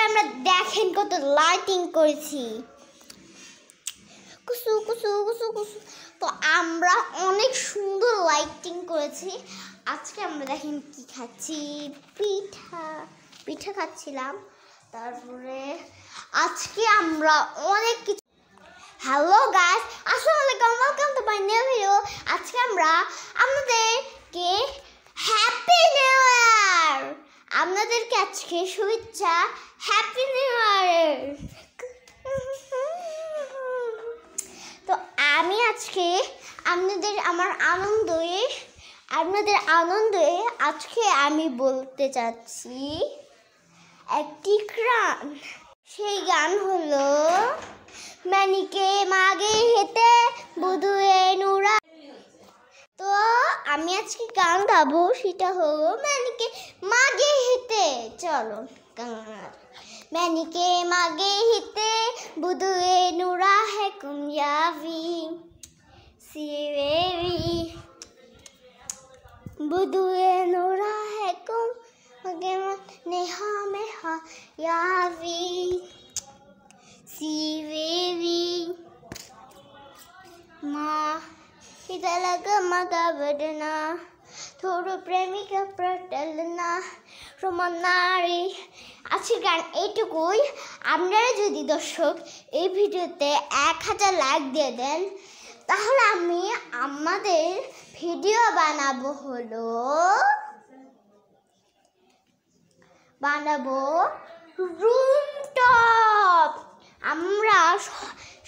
আমরা দেখেন কত লাইটিং করেছি, কুসু কুসু কুসু কুসু। তো আমরা অনেক সুন্দর লাইটিং করেছি। আজকে আমরা দেখেন কি খাচ্ছি, পিঠা খাচ্ছিলাম। তারপরে আজকে আমরা অনেক কিছু। হ্যালো গাইস, আসসালামু আলাইকুম, welcome to my new video. আজকে আমরা আপনাদেরকে হ্যাপি নিউ ইয়ার, আপনাদেরকে আজকে শুভেচ্ছা, হ্যাপি নিউ ইয়ার। তো আমি আজকে আপনাদের আনন্দে আজকে আমি বলতে চাচ্ছি একটি গান। সেই গান হলো মানিকে মাগে হেতে বুধুয়ে নুরা। তো আমি আজকে গান গাবো, সেটা হলো মানিকে মাগে হেতে। চলো গান। मैनिके मागे हिते बुधुए नूरा है कुमयावी सीवेवी बुधुए नूरा है कुम मगे नेहा में हा यावी सीवेवी माँ इधर लगा मगा बदना थोड़ा प्रेमिका प्रटलना रोमानारी। আজকের গান এইটুকুই। আপনারা যদি দর্শক এই ভিডিওতে 1000 লাইক দিয়ে দেন, তাহলে আমি আমাদের ভিডিও বানাবো রুম টপ। আমরা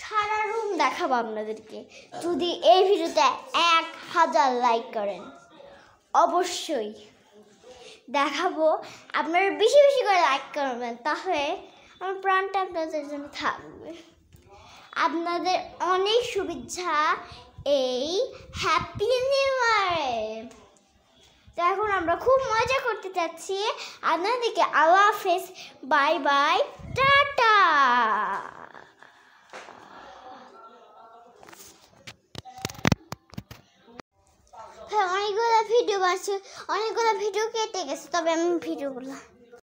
সারা রুম দেখাবো আপনাদেরকে, যদি এই ভিডিওতে 1000 লাইক করেন। অবশ্যই দেখাবো, আপনারা বেশি বেশি করে লাইক করবেন, তাহলে আমার প্রাণটা আপনাদের জন্য থাকবে। আপনাদের অনেক শুভেচ্ছা এই হ্যাপি নিউ ইয়ারে। তো এখন আমরা খুব মজা করতে চাচ্ছি। আপনাদেরকে আল্লাহ হাফেজ, বাই বাই, টাটা। হ্যাঁ, অনেকগুলো ভিডিও কেটে গেছে, তবে আমি ভিডিওগুলো